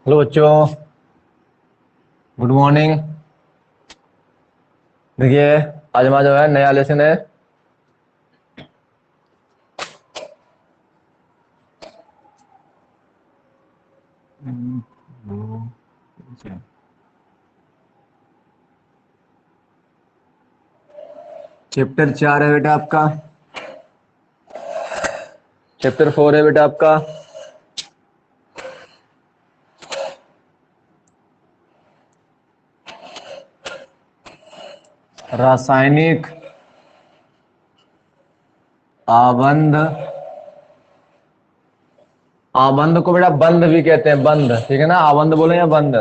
Hello बच्चों, good morning. देखिए, आज हमारा जो है नया लेसन है। चैप्टर 4 है बेटा आपका। चैप्टर 4 है बेटा आपका। रासायनिक आबंध। आबंध को बेटा बंध भी कहते हैं, बंध, ठीक है ना। आबंध बोले या बंध।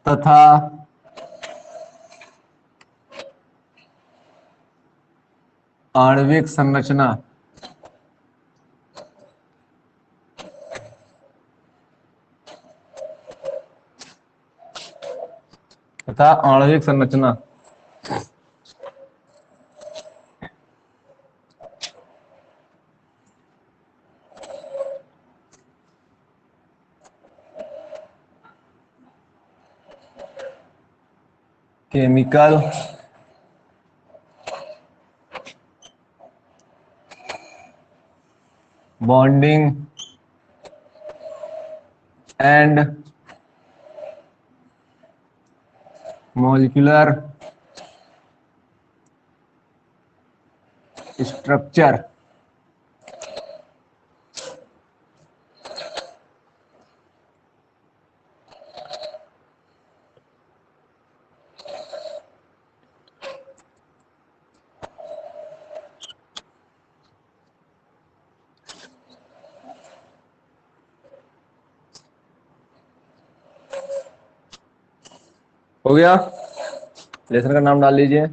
तथा आणविक संरचना। तथा आणविक संरचना chemical bonding and molecular structure. हो गया। लेसन का नाम डाल लीजिए।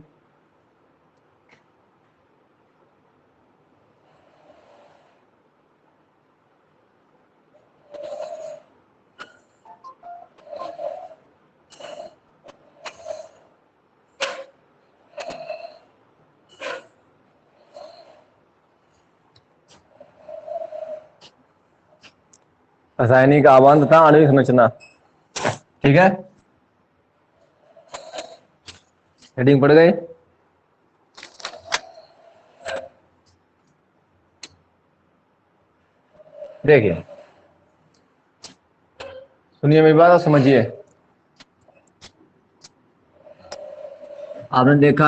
रासायनिक आबंध था आणविक संरचना, ठीक है। हेडिंग पड़ गई। देखिए, सुनिए मेरी बात और समझिए। आपने देखा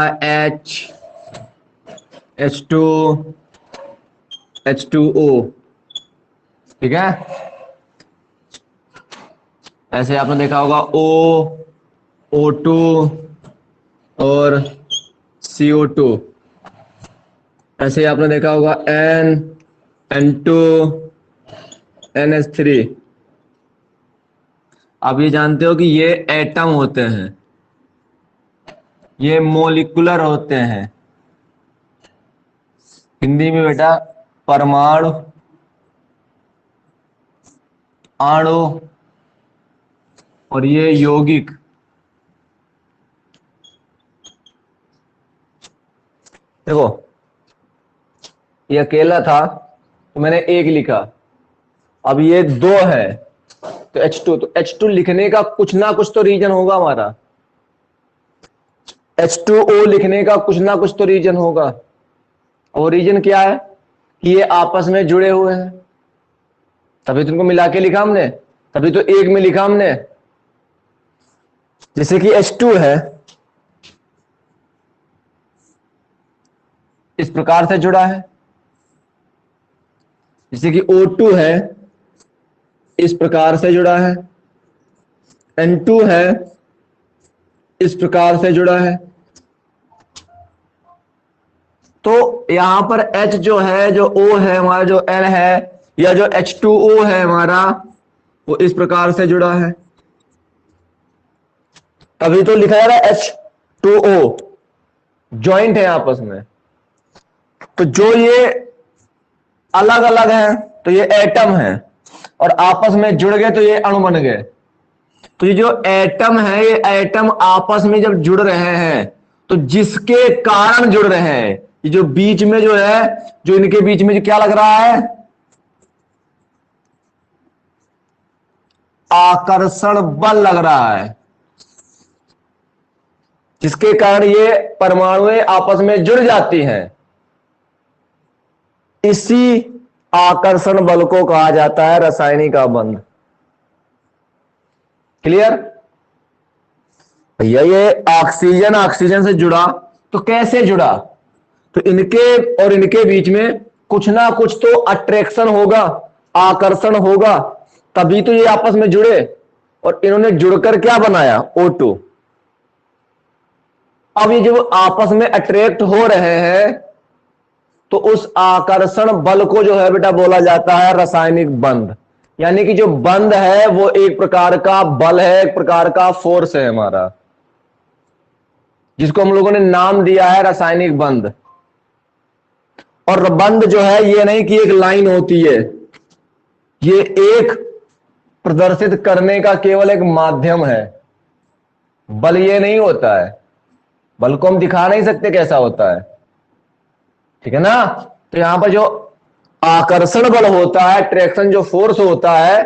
H2 H2O, ठीक है। ऐसे आपने देखा होगा O2 और CO2। ऐसे आपने देखा होगा N2 NH3। आप ये जानते हो कि ये एटम होते हैं, ये मोलिकुलर होते हैं। हिंदी में बेटा परमाणु, अणु और ये यौगिक। देखो, ये अकेला था तो मैंने एक लिखा। अब ये दो है तो H2, तो H2 लिखने का कुछ ना कुछ तो रीजन होगा हमारा। H2O लिखने का कुछ ना कुछ तो रीजन होगा। और रीजन क्या है कि ये आपस में जुड़े हुए हैं, तभी तुमको मिला के लिखा हमने, तभी तो एक में लिखा हमने। जैसे कि H2 है, इस प्रकार से जुड़ा है। जैसे कि O2 है, इस प्रकार से जुड़ा है। N2 है, इस प्रकार से जुड़ा है। तो यहां पर H जो है, जो O है हमारा, जो N है, या जो H2O है हमारा, वो इस प्रकार से जुड़ा है। तभी तो लिखा जा रहा है H2O, ज्वाइंट है आपस में। तो जो ये अलग अलग हैं तो ये एटम है, और आपस में जुड़ गए तो ये अणु बन गए। तो ये जो एटम है, ये एटम आपस में जब जुड़ रहे हैं तो जिसके कारण जुड़ रहे हैं, ये जो बीच में जो है, जो इनके बीच में जो क्या लग रहा है, आकर्षण बल लग रहा है, जिसके कारण ये परमाणुएं आपस में जुड़ जाती हैं। इसी आकर्षण बल को कहा जाता है रासायनिक आबंध। क्लियर भैया? ये ऑक्सीजन ऑक्सीजन से जुड़ा, तो कैसे जुड़ा? तो इनके और इनके बीच में कुछ ना कुछ तो अट्रैक्शन होगा, आकर्षण होगा, तभी तो ये आपस में जुड़े। और इन्होंने जुड़कर क्या बनाया? O2। अब ये जब आपस में अट्रैक्ट हो रहे हैं तो उस आकर्षण बल को जो है बेटा बोला जाता है रासायनिक बंध। यानी कि जो बंध है वो एक प्रकार का बल है, एक प्रकार का फोर्स है हमारा, जिसको हम लोगों ने नाम दिया है रासायनिक बंध। और बंध जो है ये नहीं कि एक लाइन होती है, ये एक प्रदर्शित करने का केवल एक माध्यम है। बल ये नहीं होता है, बल को हम दिखा नहीं सकते कैसा होता है, ठीक है ना? तो यहां पर जो आकर्षण बल होता है, ट्रैक्शन जो फोर्स होता है,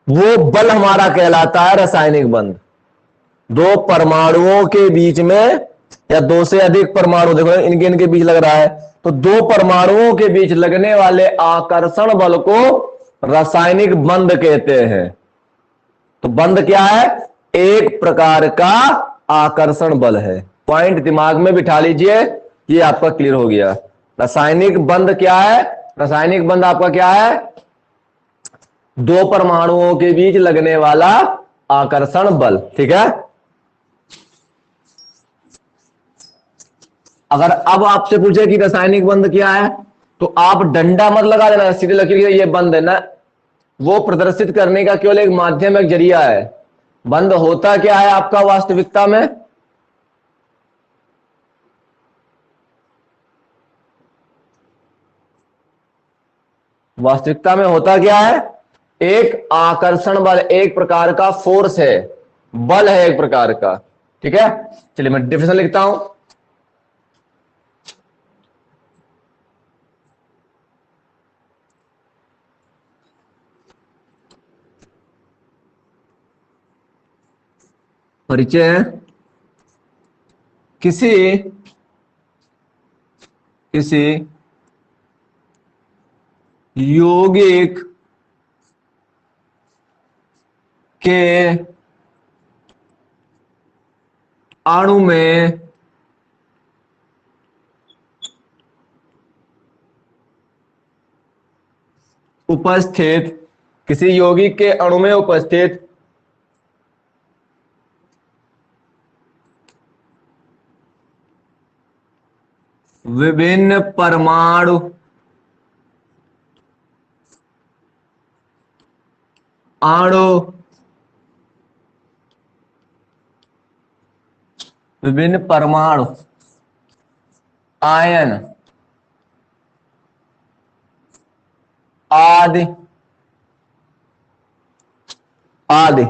वो बल हमारा कहलाता है रासायनिक बंध। दो परमाणुओं के बीच में या दो से अधिक परमाणु, देखो इनके इनके बीच लग रहा है, तो दो परमाणुओं के बीच लगने वाले आकर्षण बल को रासायनिक बंध कहते हैं। तो बंध क्या है? एक प्रकार का आकर्षण बल है। पॉइंट दिमाग में बिठा लीजिए, ये आपका क्लियर हो गया। रासायनिक बंध क्या है? रासायनिक बंध आपका क्या है? दो परमाणुओं के बीच लगने वाला आकर्षण बल, ठीक है? अगर अब आपसे पूछे कि रासायनिक बंध क्या है, तो आप डंडा मत लगा देना, सीधे लकीर ये बंध है ना, वो प्रदर्शित करने का केवल एक माध्यम, एक जरिया है। बंध होता क्या है आपका वास्तविकता में? वास्तविकता में होता क्या है? एक आकर्षण बल, एक प्रकार का फोर्स है, बल है एक प्रकार का, ठीक है? चलिए मैं डिफिनेशन लिखता हूं। परिचय है किसी किसी यौगिक के अणु में उपस्थित, किसी यौगिक के अणु में उपस्थित विभिन्न परमाणु अणु, विभिन्न परमाणु आयन आदि आदि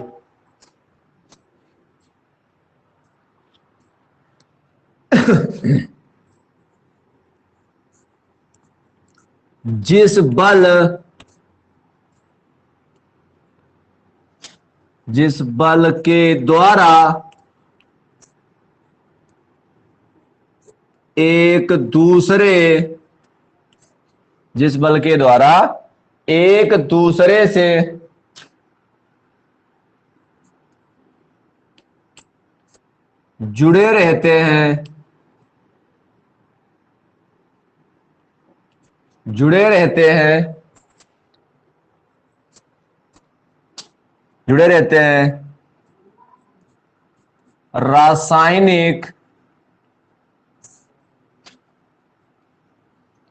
जिस बल के द्वारा एक दूसरे जिस बल के द्वारा एक दूसरे से जुड़े रहते हैं, जुड़े रहते हैं, जुड़े रहते हैं, रासायनिक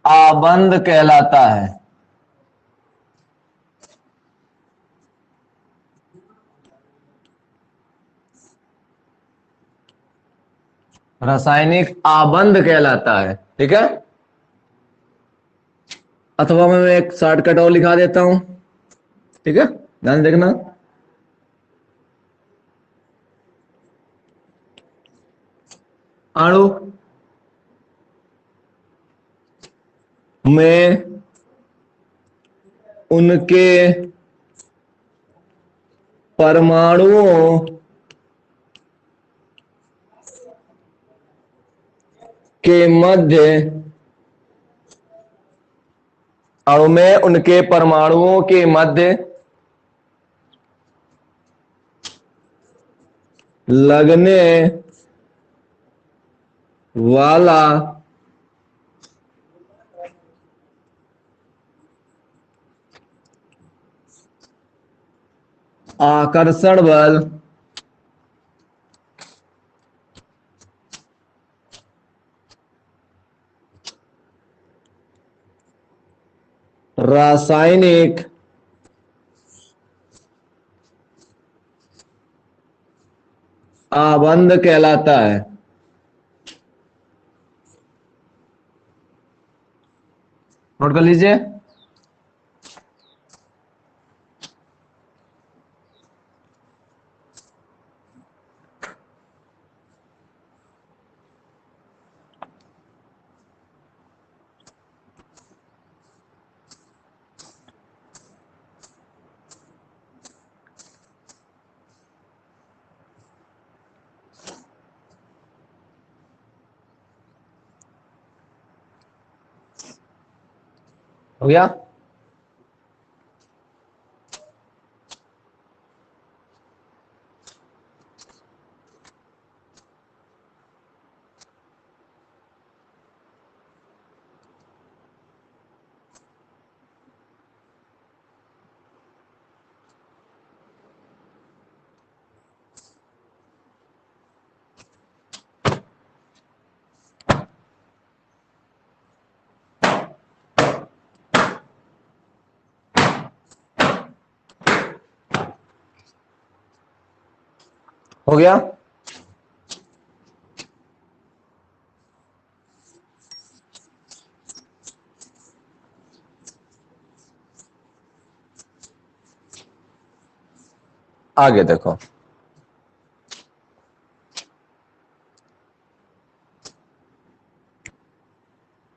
आबंध कहलाता है। रासायनिक आबंध कहलाता है, ठीक है? अथवा मैं एक शॉर्टकट और लिखा देता हूं, ठीक है? ध्यान देखना। अणु में उनके परमाणुओं के मध्य अणु में उनके परमाणुओं के मध्य लगने वाला आकर्षण बल रासायनिक आबंध कहलाता है। नोट कर लीजिए। हो गया। हो गया। आगे देखो,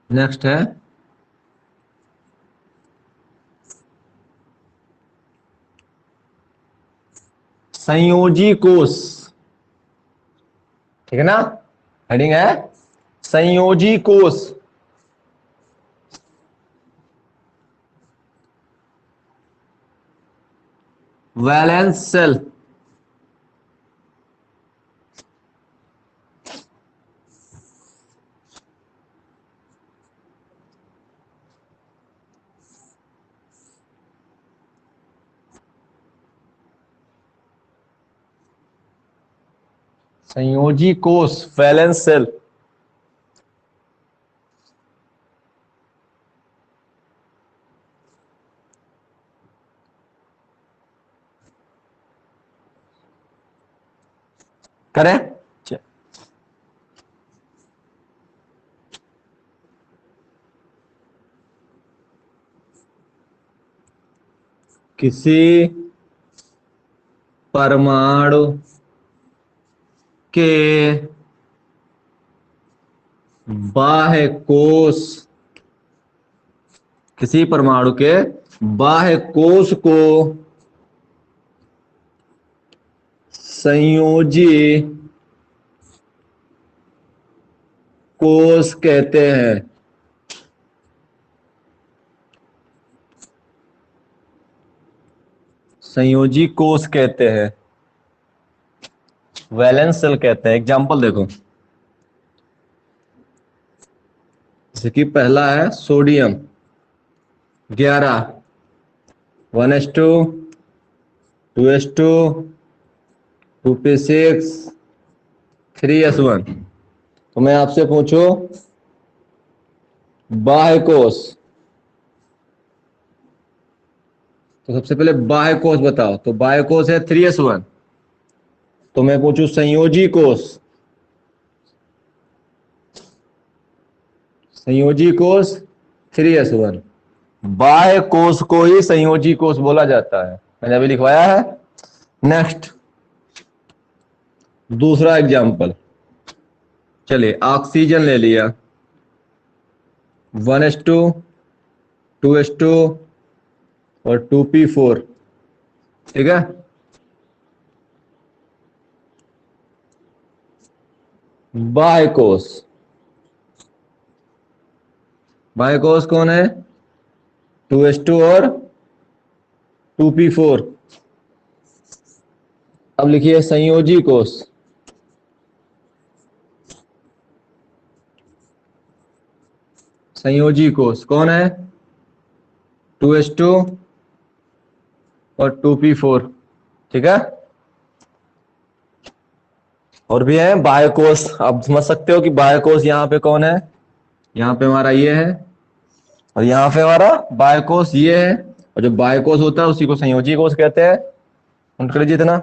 नेक्स्ट है संयोजी कोष। ठीक है ना, हेडिंग है संयोजी कोष। वैलेंस सेल, संयोजी कोष वैलेंस सेल। करें, किसी परमाणु के बाह्य कोष, किसी परमाणु के बाह्य कोष को संयोजी कोष कहते हैं। संयोजी कोष कहते हैं, वैलेंस सेल कहते हैं। एग्जांपल देखो, जैसे कि पहला है sodium 11 1s2 2s2 2p6 3s1। तो मैं आपसे पूछूं बाह्य कोष, तो सबसे पहले बाह्य कोष बताओ। तो बाह्य कोष है 3s1। तो मैं पूछूं संयोजी कोष, संयोजी कोष 3s1। बाह्य कोष को ही संयोजी कोष बोला जाता है, मैंने अभी लिखवाया है। नेक्स्ट दूसरा एग्जाम्पल, चलिए ऑक्सीजन ले लिया 1s2 2s2 और 2p4। ठीक है, बाह्य कोश। बाह्य कोश कौन है? 2s2 और 2p4। अब लिखिए संयोजी कोश। संयोजी कोश कौन है? 2s2 और 2p4। ठीक है। और भी है बाह्य कोश। आप समझ सकते हो कि बाह्य कोश यहाँ पे कौन है? यहाँ पे हमारा ये है और यहाँ पे हमारा बाह्य कोश ये है। और जो बाह्य कोश होता है उसी को संयोजी कोश कहते हैं। नोट कर लीजिए इतना।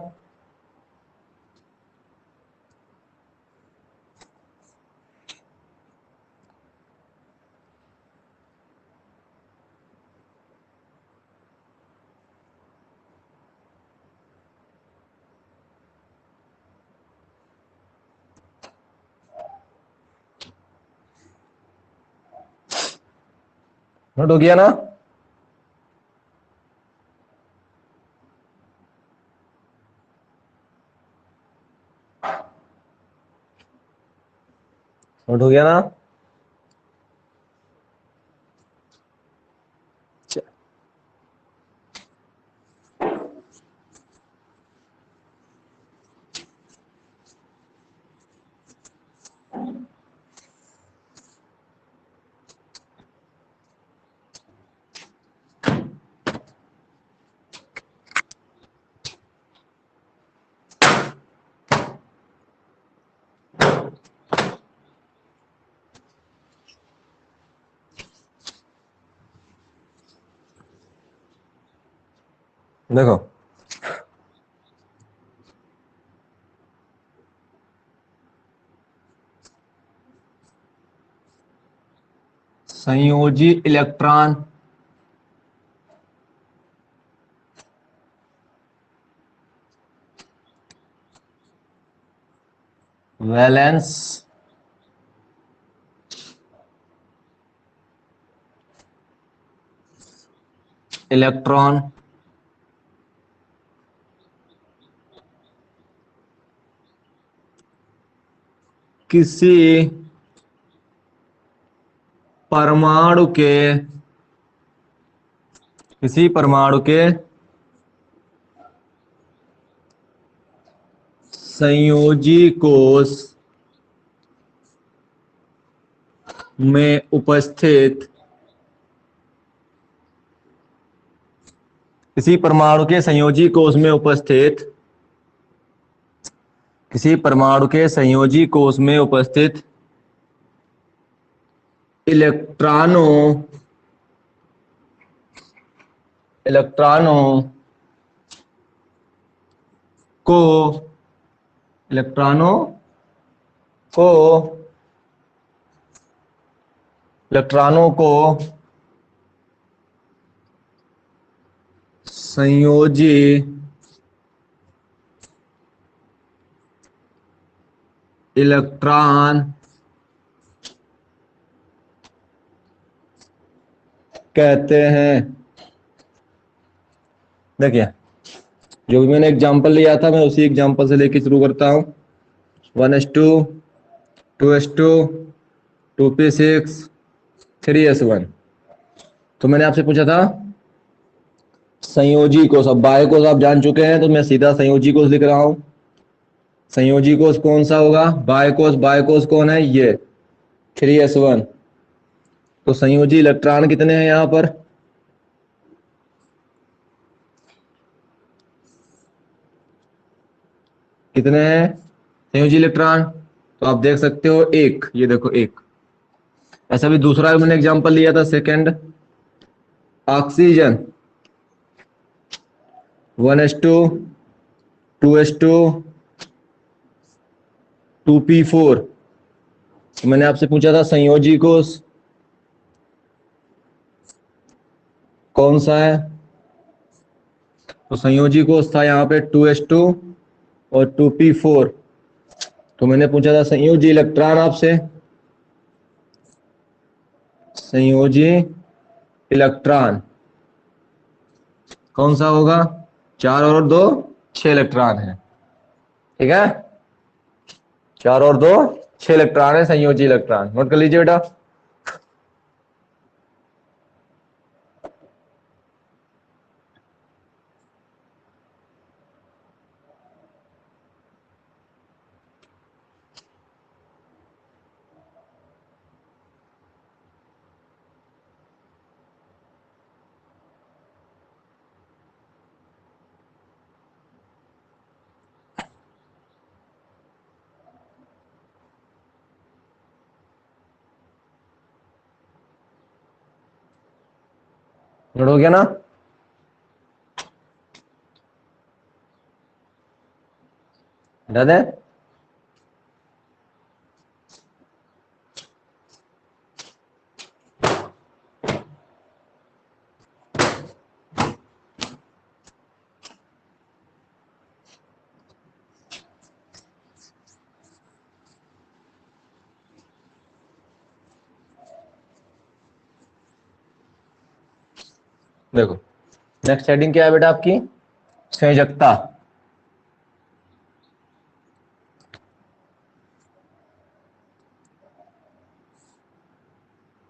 नोट हो गया ना? नोट हो गया ना? देखो संयोजी इलेक्ट्रॉन वैलेंस इलेक्ट्रॉन किसी परमाणु के संयोजी कोश में उपस्थित किसी परमाणु के संयोजी कोश में उपस्थित किसी परमाणु के संयोजी कोश में उपस्थित इलेक्ट्रॉनों को इलेक्ट्रॉनों को संयोजी इलेक्ट्रॉन कहते हैं। देखिए जो भी मैंने एग्जांपल लिया था मैं उसी एग्जांपल से लेके शुरू करता हूं। 1s2 2s2 2p6 3s1। तो मैंने आपसे पूछा था संयोजी कोश। अब बाह्य कोश आप जान चुके हैं तो मैं सीधा संयोजी कोश लिख रहा हूं। संयोजी कोश कौन सा होगा? बाह्य कोश कौन है? ये 3s1। तो संयोजी इलेक्ट्रॉन कितने हैं यहां पर? कितने हैं संयोजी इलेक्ट्रॉन? तो आप देख सकते हो एक, ये देखो एक। ऐसा भी दूसरा मैंने एग्जांपल लिया था second, oxygen 1s2 2s2 2p4। मैंने आपसे पूछा था संयोजी कोश कौन सा है? तो संयोजी कोश था यहाँ पे 2s2 और 2p4। तो मैंने पूछा था संयोजी इलेक्ट्रॉन आपसे। संयोजी इलेक्ट्रॉन कौन सा होगा? 4 और 2 6 इलेक्ट्रॉन है। ठीक है, 4 और 2 6 इलेक्ट्रॉन है, संयोजी इलेक्ट्रॉन। नोट कर लीजिए बेटा। नोट हो गया ना? हटा दें? देखो नेक्स्ट हेडिंग क्या है बेटा आपकी? संयोजकता।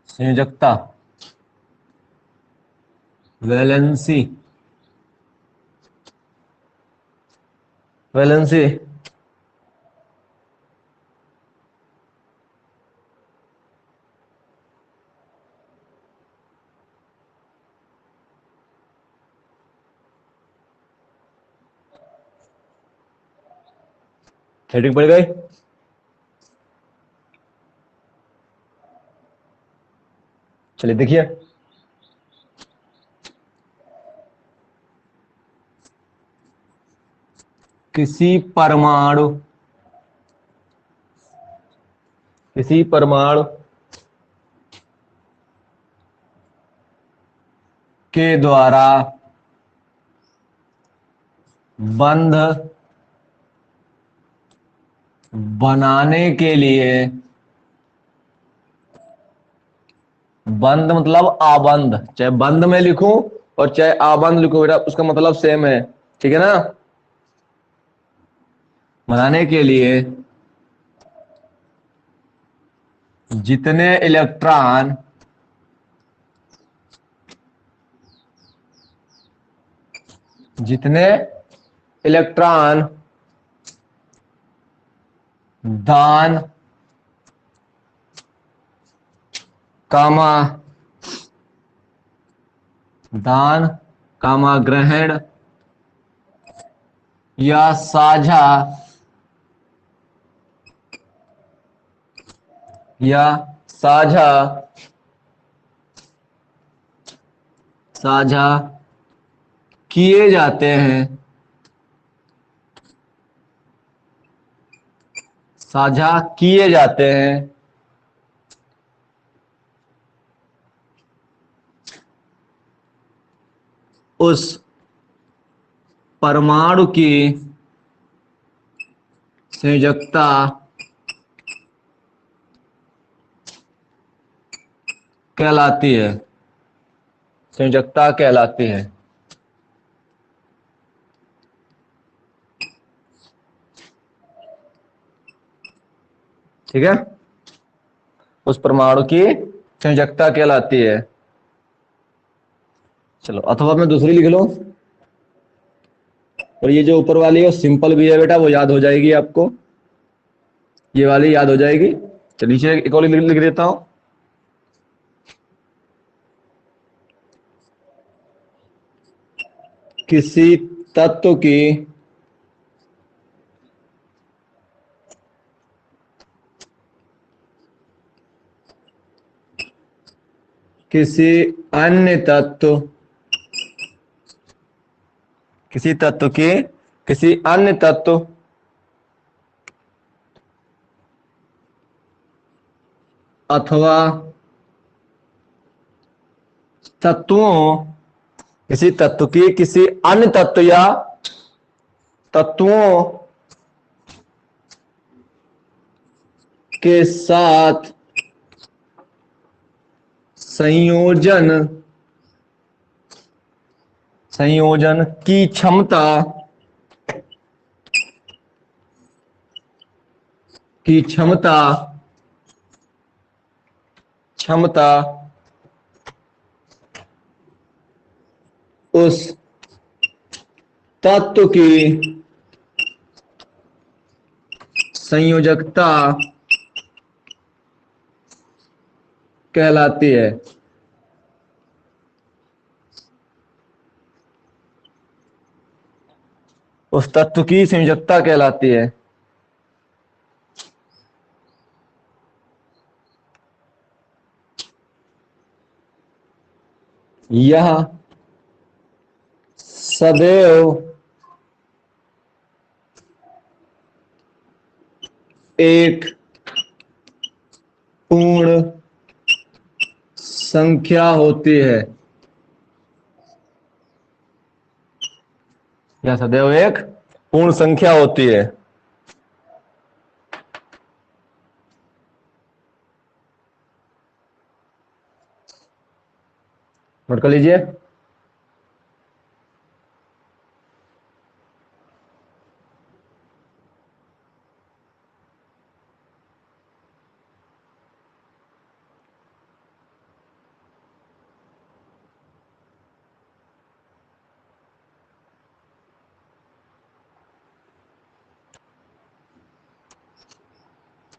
संयोजकता, वैलेंसी, वैलेंसी। हेडिंग पड़ गई? चलिए देखिए, किसी परमाणु, किसी परमाणु के द्वारा बंध बनाने के लिए, बंध मतलब आबंध, चाहे बंध में लिखूं और चाहे आबंध लिखूं बेटा, उसका मतलब सेम है, ठीक है ना? बनाने के लिए जितने इलेक्ट्रॉन जितने इलेक्ट्रॉन दान, कामा दान, कामा ग्रहण या साझा, या साझा साझा किए जाते हैं, साझा किए जाते हैं, उस परमाणु की संयोजकता कहलाती है, संयोजकता कहलाती है। ठीक है, उस परमाणु की संयोजकता कहलाती है। चलो अथवा मैं दूसरी लिख लो, और ये जो ऊपर वाली है वो सिंपल भी है बेटा, वो याद हो जाएगी आपको, ये वाली याद हो जाएगी। चलिए नीचे एक और लिख देता हूं, किसी तत्व की किसी अन्य तत्व, किसी तत्व की किसी अन्य तत्व अथवा तत्वों, किसी तत्व की किसी अन्य तत्व या तत्वों के साथ संयोजन, संयोजन की क्षमता, की क्षमता क्षमता उस तत्व की संयोजकता कहलाती है। उस तत्व की संयोजकता कहलाती है। यह सदैव एक पूर्ण संख्या होती है। यह सदैव एक पूर्ण संख्या होती है। नोट कर लीजिए।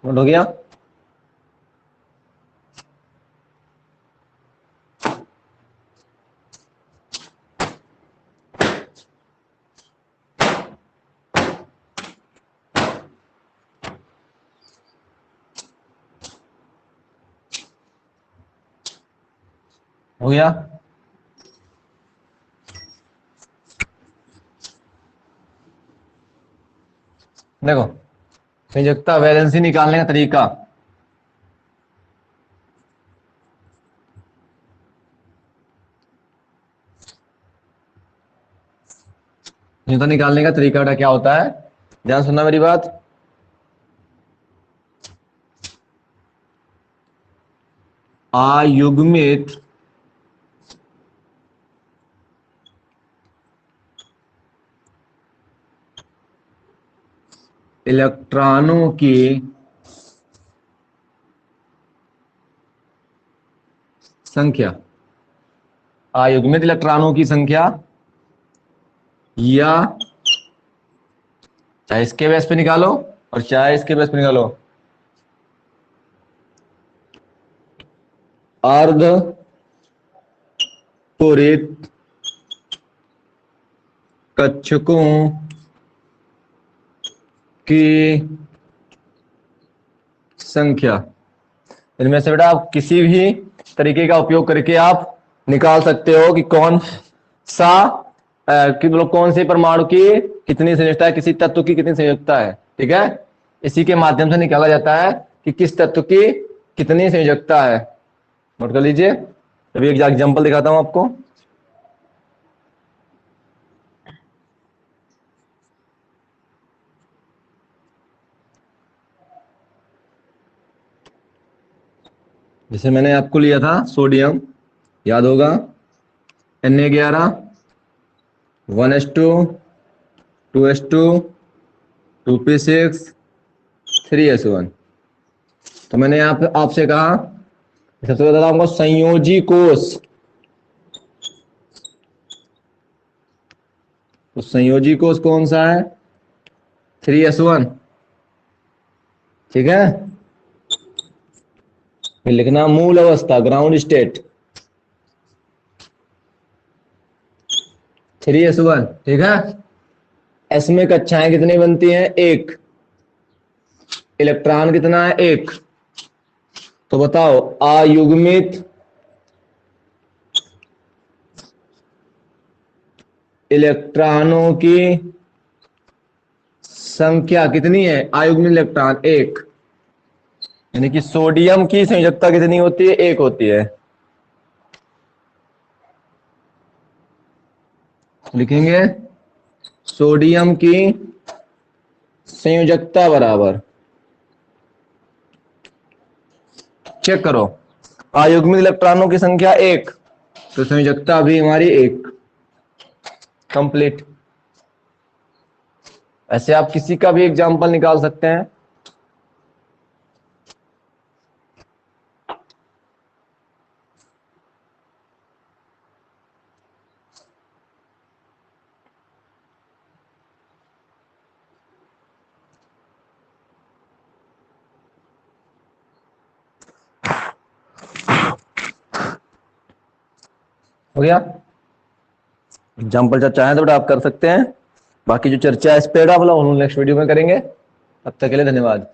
नोट हो गया। हो गया। देखो संयोजकता वैलेंसी निकालने का तरीका। संयोजकता निकालने का तरीका बेटा क्या होता है, ध्यान सुनना मेरी बात। अयुग्मित इलेक्ट्रॉनों की संख्या, अयुग्मित इलेक्ट्रॉनों की संख्या, या चाहे इसके बेस पे निकालो और चाहे इसके बेस पे निकालो, अर्ध पूरित कक्षकों की संख्या। इनमें से बेटा आप किसी भी तरीके का उपयोग करके आप निकाल सकते हो कि कौन सा कौन से परमाणु की कितनी संयोजकता है, किसी तत्व की कितनी संयोजकता है। ठीक है, इसी के माध्यम से निकाला जाता है कि किस तत्व की कितनी संयोजकता है। नोट कर लीजिए। अभी एक एग्जांपल दिखाता हूं आपको। जैसे मैंने आपको लिया था सोडियम, याद होगा, Na11 1s2 2s2 2p6 3s1। तो मैंने आपसे कहा सबसे पहले आपको संयोजी कोष, तो संयोजी कोष कौन सा है, 3s1। ठीक है, फिर लिखना मूल अवस्था, ग्राउंड स्टेट 3s1। ठीक है, एस में कक्षाएं कितनी बनती हैं, एक। इलेक्ट्रॉन कितना है, एक। तो बताओ अयुग्मित इलेक्ट्रॉनों की संख्या कितनी है, अयुग्मित इलेक्ट्रॉन एक, यानी कि सोडियम की संयोजकता कितनी होती है, एक होती है। लिखेंगे सोडियम की संयोजकता बराबर, चेक करो, अयुग्मित इलेक्ट्रॉनों की संख्या एक, तो संयोजकता भी हमारी एक, कंप्लीट। ऐसे आप किसी का भी एग्जाम्पल निकाल सकते हैं। हो गया। एग्जाम्पल जब चाहें तो बेटा आप कर सकते हैं। बाकी जो चर्चा है स्पेड वाला उन्होंने नेक्स्ट वीडियो में करेंगे। तब तक के लिए धन्यवाद।